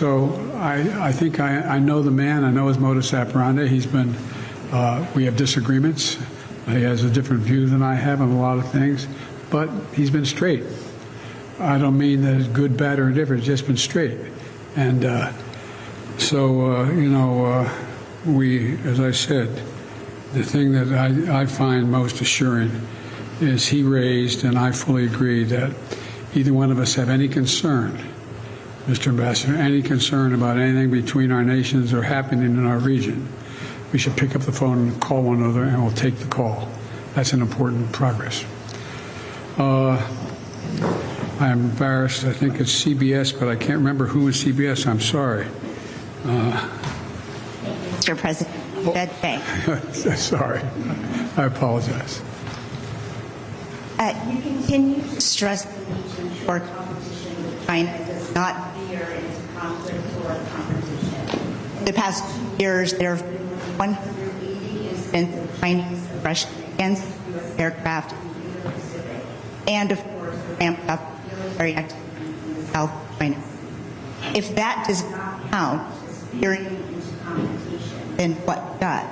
So I think I know the man. I know his modus operandi. He's been, we have disagreements. He has a different view than I have on a lot of things, but he's been straight. I don't mean that it's good, bad, or indifferent. It's just been straight. And we, as I said, the thing that I find most assuring is he raised, and I fully agree, that either one of us have any concern, Mr. Ambassador, any concern about anything between our nations or happening in our region, we should pick up the phone and call one another, and we'll take the call. That's an important progress. I'm embarrassed. I think it's CBS, but I can't remember who is CBS. I'm sorry. Mr. President, sorry. I apologize. You continue to stress the need to ensure competition with China does not veer into conflict or competition. In the past 2 years, there have been 180 incidents of Chinese aggression against U.S. aircraft in the Pacific, and, of course, ramped up military activity in the South China Sea. If that does not count as veering into competition, then what does?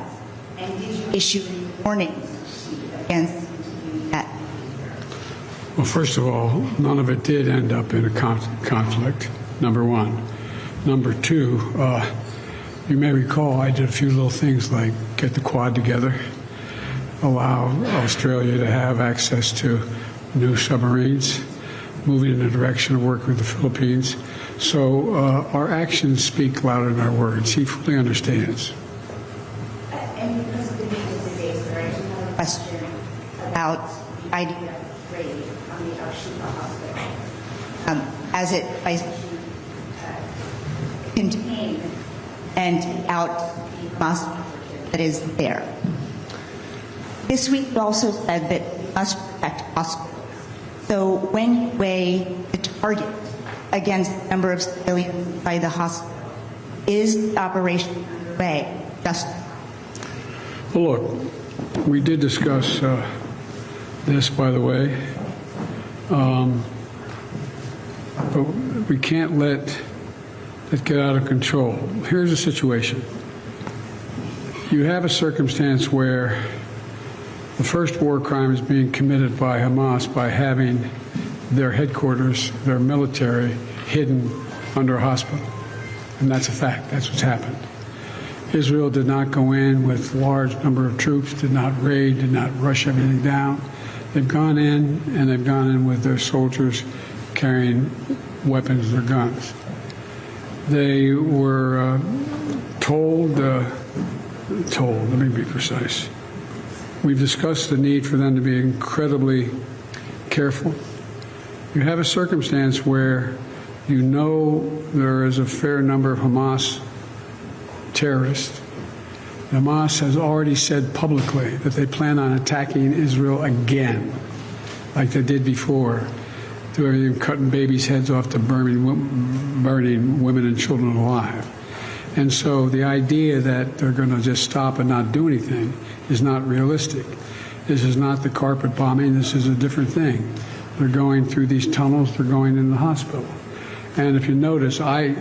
And did you issue any warnings against continuing that? Well, first of all, none of it did end up in a conflict, number one. Number two, you may recall I did a few little things like get the Quad together, allow Australia to have access to new submarines, moving in the direction of working with the Philippines. So our actions speak louder than our words. He fully understands. And because of the news today, sir, I do have a question about the idea of raid on the Al-Shifa hospital. As it tries to contain and take out the Hamas that is there. This week you also said that we must protect hospitals. So when you weigh the target against the number of civilians inside the hospital, is the operation underway justified? Well, look, we did discuss this, by the way, but we can't let it get out of control. Here's the situation. You have a circumstance where the first war crime is being committed by Hamas by having their headquarters, their military, hidden under a hospital. And that's a fact. That's what's happened. Israel did not go in with large number of troops, did not raid, did not rush everything down. They've gone in, and they've gone in with their soldiers carrying weapons or guns. They were told, let me be precise. We've discussed the need for them to be incredibly careful. You have a circumstance where you know there is a fair number of Hamas terrorists. Hamas has already said publicly that they plan on attacking Israel again, like they did before, to everything cutting babies' heads off to burning women and children alive. And so the idea that they're going to just stop and not do anything is not realistic. This is not the carpet bombing. This is a different thing. They're going through these tunnels. They're going in the hospital. And if you notice, I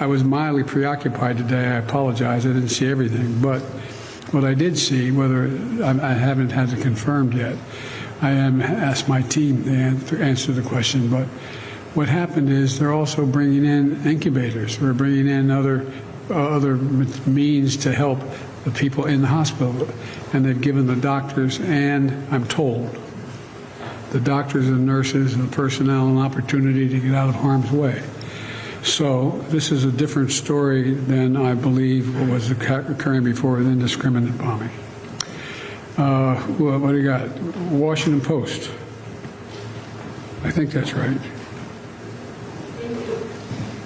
was mildly preoccupied today. I apologize. I didn't see everything. But what I did see, whether I haven't had it confirmed yet, I am asked my team to answer the question. But what happened is they're also bringing in incubators. We're bringing in other means to help the people in the hospital, and they've given the doctors and, I'm told, the doctors and nurses and the personnel an opportunity to get out of harm's way. So this is a different story than I believe what was occurring before with indiscriminate bombing. What do you got? Washington Post. I think that's right.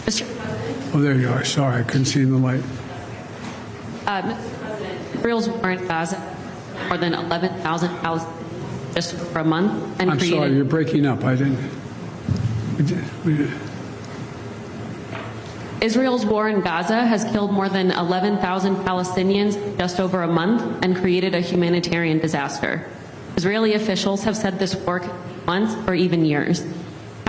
Mr. President. Oh, there you are. Sorry, I couldn't see in the light. Mr. President, Israel's war in Gaza more than 11,000 Palestinians just for a month and I'm created. sorry, you're breaking up. I didn't. Israel's war in Gaza has killed more than 11,000 Palestinians just over a month and created a humanitarian disaster. Israeli officials have said this war could take months or even years.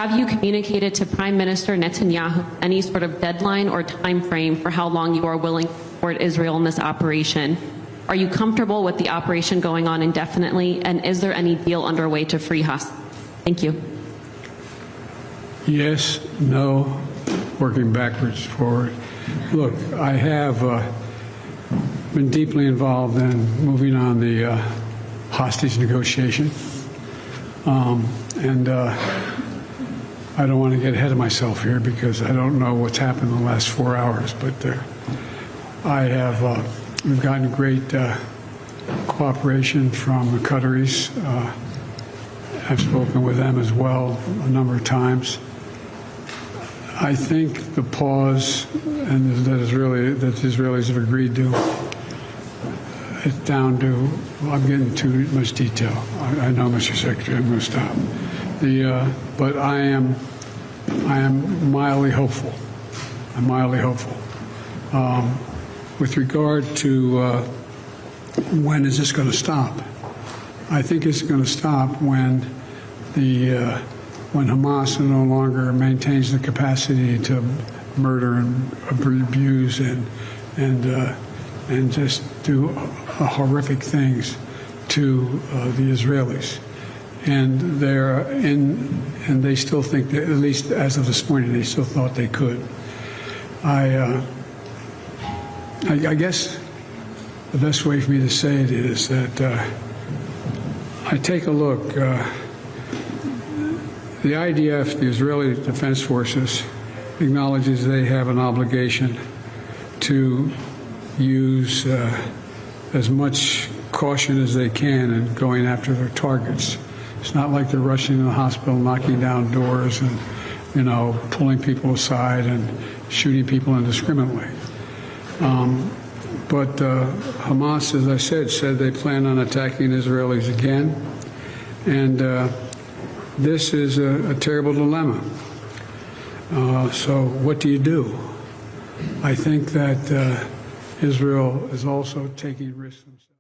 Have you communicated to Prime Minister Netanyahu any sort of deadline or time frame for how long you are willing to support Israel in this operation? Are you comfortable with the operation going on indefinitely, and is there any deal underway to free hostages? Thank you. Yes, no, working backwards, forward. Look, I have been deeply involved in moving on the hostage negotiation. I don't want to get ahead of myself here because I don't know what's happened in the last 4 hours, but we've gotten great cooperation from the Qataris. I've spoken with them as well a number of times. I think the pause and that the Israelis have agreed to, it's down to, I'm getting too much detail. I know, Mr. Secretary, I'm going to stop. But I am mildly hopeful. I'm mildly hopeful. With regard to when is this going to stop, I think it's going to stop when Hamas no longer maintains the capacity to murder and abuse and just do horrific things to the Israelis. And they still think that, at least as of this morning, they still thought they could. I guess the best way for me to say it is that I take a look. The IDF, the Israeli Defense Forces, acknowledges they have an obligation to use as much caution as they can in going after their targets. It's not like they're rushing to the hospital, knocking down doors and, pulling people aside and shooting people indiscriminately. But Hamas, as I said they plan on attacking Israelis again. And this is a terrible dilemma. So what do you do? I think that Israel is also taking risks themselves.